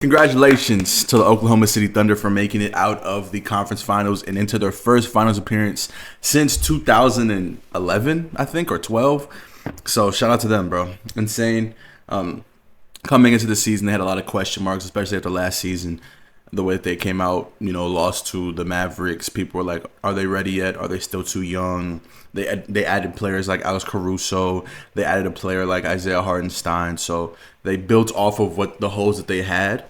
Congratulations to the Oklahoma City Thunder for making it out of the conference finals and into their first finals appearance since 2011, I think, or 12. So shout out to them, bro. Insane. Coming into the season, they had a lot of question marks, especially after last season. The way that they came out, lost to the Mavericks. People were like, are they ready yet? Are they still too young? They added players like Alex Caruso. They added a player like Isaiah Hartenstein. So they built off of what the holes that they had,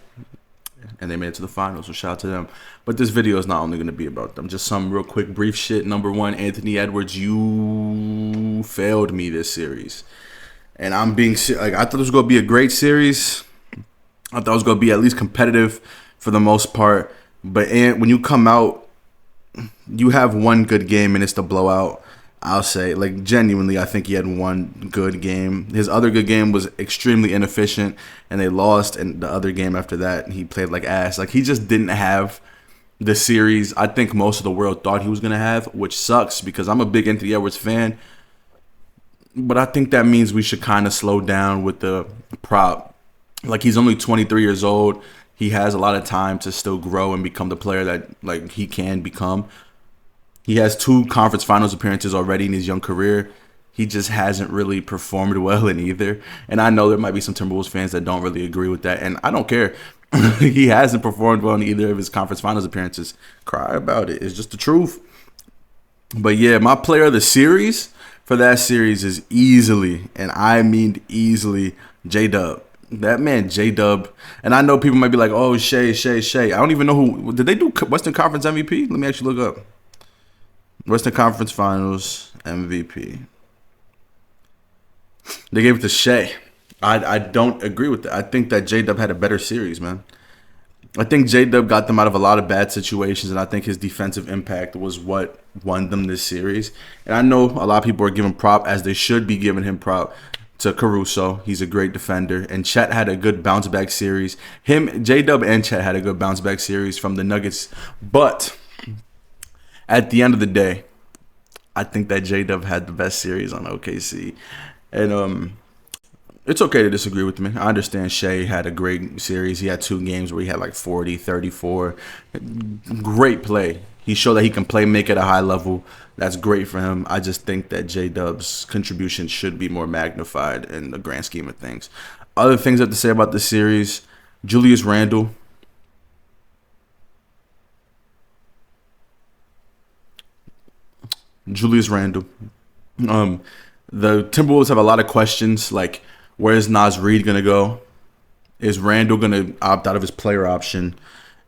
and they made it to the finals. So shout out to them. But this video is not only going to be about them. Just some real quick, brief shit. Number one, Anthony Edwards, you failed me this series. And I'm being like, I thought it was going to be a great series. I thought it was going to be at least competitive for the most part. But when you come out, you have one good game and it's the blowout. I'll say, like, genuinely, I think he had one good game. His other good game was extremely inefficient, and they lost. And the other game after that, he played like ass. Like, he just didn't have the series I think most of the world thought he was going to have, which sucks because I'm a big Anthony Edwards fan. But I think that means we should kind of slow down with the prop. Like, he's only 23 years old. He has a lot of time to still grow and become the player that, like, he can become. He has 2 conference finals appearances already in his young career. He just hasn't really performed well in either. And I know there might be some Timberwolves fans that don't really agree with that. And I don't care. He hasn't performed well in either of his conference finals appearances. Cry about it. It's just the truth. But yeah, my player of the series for that series is easily, and I mean easily, J-Dub. That man, J-Dub. And I know people might be like, oh, Shea. I don't even know who. Did they do Western Conference MVP? Let me actually look up. Western Conference Finals MVP. They gave it to Shea. I don't agree with that. I think that J-Dub had a better series, man. I think J-Dub got them out of a lot of bad situations, and I think his defensive impact was what won them this series. And I know a lot of people are giving prop, as they should be giving him prop, to Caruso. He's a great defender. And Chet had a good bounce-back series. J-Dub and Chet had a good bounce-back series from the Nuggets. But at the end of the day, I think that J-Dub had the best series on OKC. And it's okay to disagree with me. I understand Shea had a great series. He had 2 games where he had like 40, 34. Great play. He showed that he can make at a high level. That's great for him. I just think that J-Dub's contribution should be more magnified in the grand scheme of things. Other things I have to say about this series, Julius Randle. The Timberwolves have a lot of questions, like, where's Naz Reid going to go? Is Randle going to opt out of his player option?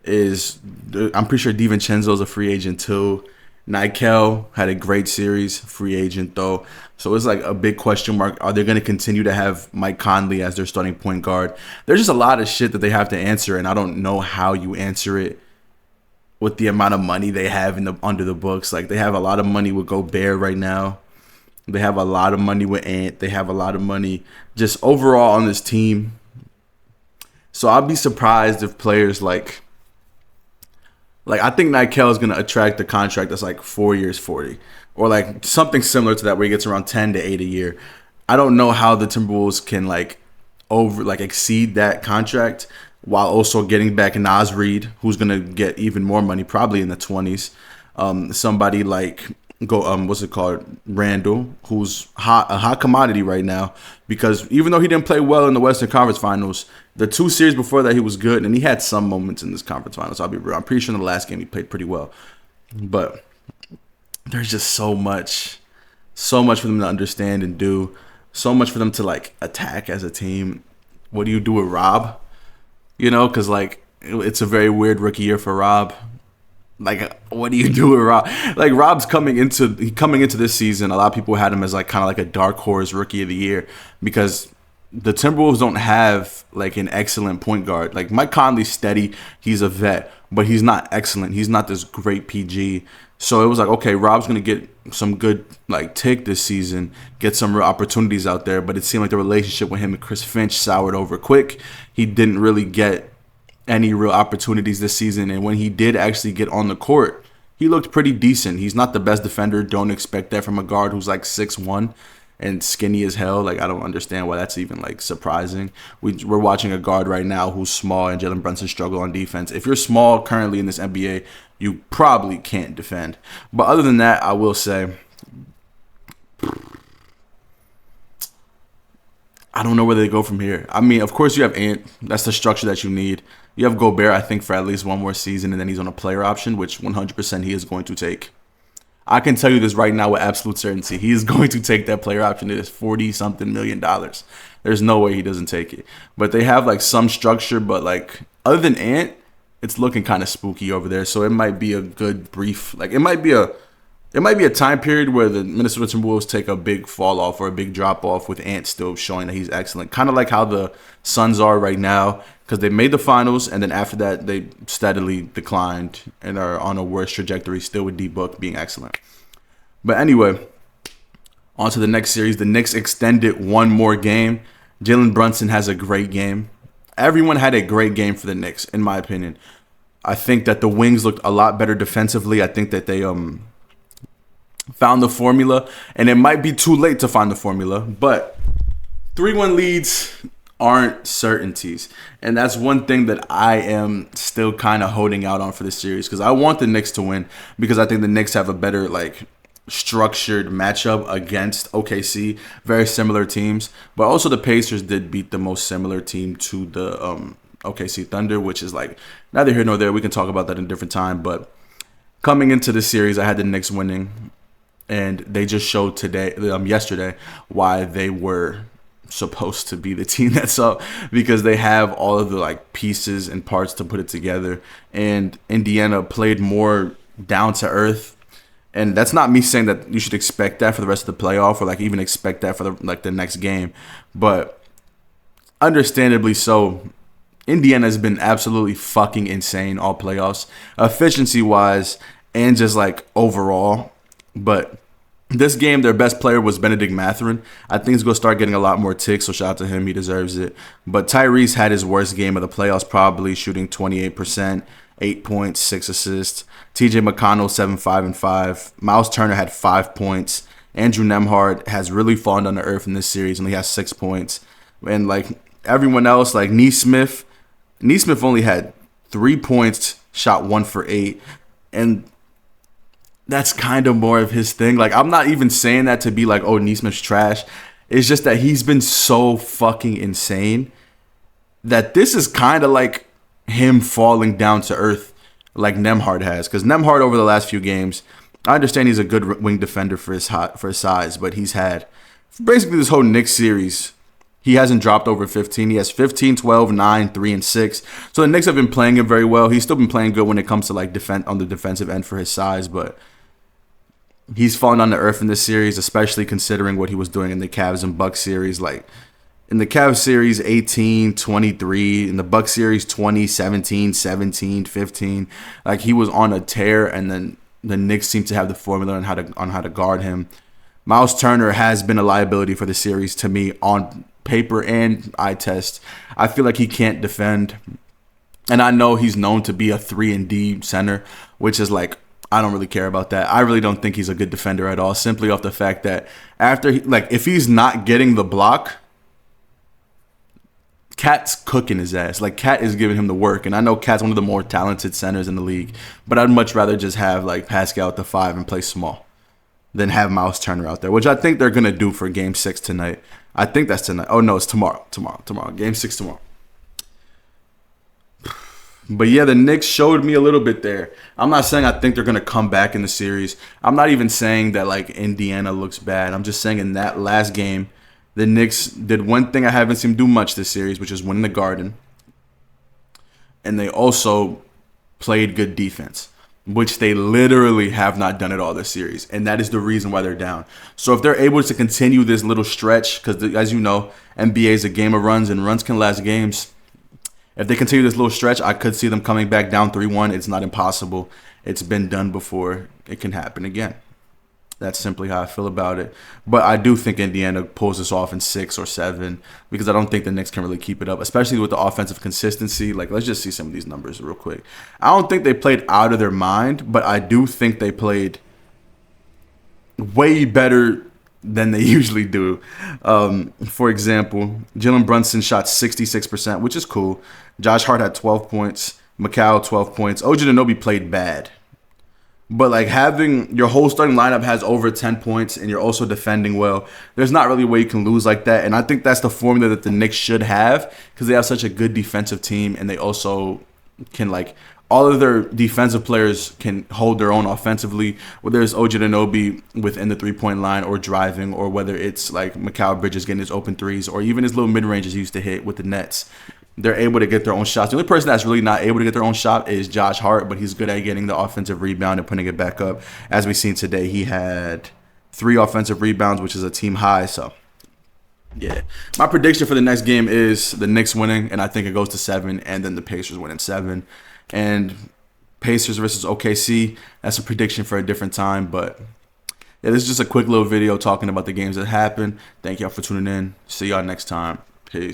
I'm pretty sure DiVincenzo is a free agent too. Nickel had a great series, free agent though. So it's like a big question mark. Are they going to continue to have Mike Conley as their starting point guard? There's just a lot of shit that they have to answer, and I don't know how you answer it with the amount of money they have under the books. Like, they have a lot of money with Gobert right now. They have a lot of money with Ant. They have a lot of money just overall on this team. So I'll be surprised if players like I think Nickel is going to attract a contract that's like 4 years, 40. Or like something similar to that where he gets around 10 to 8 a year. I don't know how the Timberwolves can exceed that contract while also getting back Naz Reid, who's going to get even more money, probably in the 20s. Somebody like Randle, who's a hot commodity right now, because even though he didn't play well in the Western Conference Finals, the 2 series before that he was good, and he had some moments in this conference finals. I'll be real. I'm pretty sure in the last game he played pretty well, but there's just so much for them to understand and do, so much for them to like attack as a team. What do you do with Rob? Because like it's a very weird rookie year for Rob. Like, what do you do with Rob? Like, Rob's coming into this season. A lot of people had him as like kind of like a dark horse rookie of the year because the Timberwolves don't have like an excellent point guard. Like, Mike Conley's steady. He's a vet, but he's not excellent. He's not this great PG. So it was like, okay, Rob's going to get some good like tick this season, get some real opportunities out there. But it seemed like the relationship with him and Chris Finch soured over quick. He didn't really get any real opportunities this season, and when he did actually get on the court, he looked pretty decent. He's not the best defender. Don't expect that from a guard who's like 6'1", and skinny as hell. Like, I don't understand why that's even like surprising. We're watching a guard right now who's small, and Jalen Brunson struggle on defense. If you're small currently in this NBA, you probably can't defend. But other than that, I will say, I don't know where they go from here. I mean, of course you have Ant. That's the structure that you need. You have Gobert, I think, for at least one more season, and then he's on a player option, which 100% he is going to take. I can tell you this right now with absolute certainty. He is going to take that player option. It is $40-something million. There's no way he doesn't take it. But they have like some structure, but like other than Ant, it's looking kind of spooky over there. So it might be a good brief, like it might be a time period where the Minnesota Timberwolves take a big fall off or a big drop off with Ant still showing that he's excellent. Kind of like how the Suns are right now, because they made the finals and then after that they steadily declined and are on a worse trajectory still with D-Book being excellent. But anyway, on to the next series. The Knicks extended one more game. Jalen Brunson has a great game. Everyone had a great game for the Knicks, in my opinion. I think that the wings looked a lot better defensively. I think that they found the formula, and it might be too late to find the formula, but 3-1 leads aren't certainties, and that's one thing that I am still kind of holding out on for this series, because I want the Knicks to win, because I think the Knicks have a better like structured matchup against OKC, very similar teams, but also the Pacers did beat the most similar team to the OKC Thunder, which is like neither here nor there. We can talk about that in a different time, but coming into the series, I had the Knicks winning. And they just showed yesterday, why they were supposed to be the team that's up, because they have all of the like pieces and parts to put it together. And Indiana played more down to earth. And that's not me saying that you should expect that for the rest of the playoff or like even expect that for the next game. But understandably so, Indiana has been absolutely fucking insane all playoffs, efficiency wise and just like overall. But this game, their best player was Benedict Mathurin. I think he's going to start getting a lot more ticks, so shout out to him. He deserves it. But Tyrese had his worst game of the playoffs, probably shooting 28%, 8 points, 6 assists. TJ McConnell, 7, 5, and 5. Miles Turner had 5 points. Andrew Nembhard has really fallen down to earth in this series, and he has 6 points. And like everyone else, like Nesmith only had 3 points, shot 1 for 8. And that's kind of more of his thing. Like, I'm not even saying that to be like, oh, Nesmith's trash. It's just that he's been so fucking insane that this is kind of like him falling down to earth like Nembhard has. Because Nembhard over the last few games, I understand he's a good wing defender for his size, but he's had basically this whole Knicks series, he hasn't dropped over 15. He has 15, 12, 9, 3, and 6. So the Knicks have been playing him very well. He's still been playing good when it comes to like defend on the defensive end for his size, but he's fallen on the earth in this series, especially considering what he was doing in the Cavs and Bucks series. Like in the Cavs series, 18, 23. In the Bucks series, 20, 17, 17, 15. Like he was on a tear, and then the Knicks seem to have the formula on how to guard him. Miles Turner has been a liability for the series to me on paper and eye test. I feel like he can't defend, and I know he's known to be a 3-and-D center, which is like, I don't really care about that. I really don't think he's a good defender at all, simply off the fact that if he's not getting the block, Cat's cooking his ass. Like, Cat is giving him the work, and I know Cat's one of the more talented centers in the league, but I'd much rather just have like Pascal at the 5 and play small than have Miles Turner out there, which I think they're going to do for Game 6 tonight. I think that's tonight. Oh, no, it's tomorrow. Game 6 tomorrow. But yeah, the Knicks showed me a little bit there. I'm not saying I think they're going to come back in the series. I'm not even saying that like Indiana looks bad. I'm just saying in that last game, the Knicks did one thing I haven't seen do much this series, which is win in the Garden. And they also played good defense, which they literally have not done at all this series. And that is the reason why they're down. So if they're able to continue this little stretch, because as you know, NBA is a game of runs, and runs can last games. If they continue this little stretch, I could see them coming back down 3-1. It's not impossible. It's been done before. It can happen again. That's simply how I feel about it. But I do think Indiana pulls this off in 6 or 7, because I don't think the Knicks can really keep it up, especially with the offensive consistency. Like, let's just see some of these numbers real quick. I don't think they played out of their mind, but I do think they played way better than they usually do. For example, Jalen Brunson shot 66%, which is cool. Josh Hart had 12 points. Macau 12 points. OG Anunoby played bad. But like having your whole starting lineup has over 10 points and you're also defending well, there's not really a way you can lose like that. And I think that's the formula that the Knicks should have because they have such a good defensive team and they also can like all of their defensive players can hold their own offensively, whether it's OG Anunoby within the 3-point line or driving, or whether it's like Mikal Bridges getting his open threes or even his little mid-ranges he used to hit with the Nets. They're able to get their own shots. The only person that's really not able to get their own shot is Josh Hart, but he's good at getting the offensive rebound and putting it back up. As we've seen today, he had 3 offensive rebounds, which is a team high. So, yeah. My prediction for the next game is the Knicks winning, and I think it goes to 7, and then the Pacers winning 7. And Pacers versus OKC, that's a prediction for a different time. But, yeah, this is just a quick little video talking about the games that happened. Thank y'all for tuning in. See y'all next time. Peace.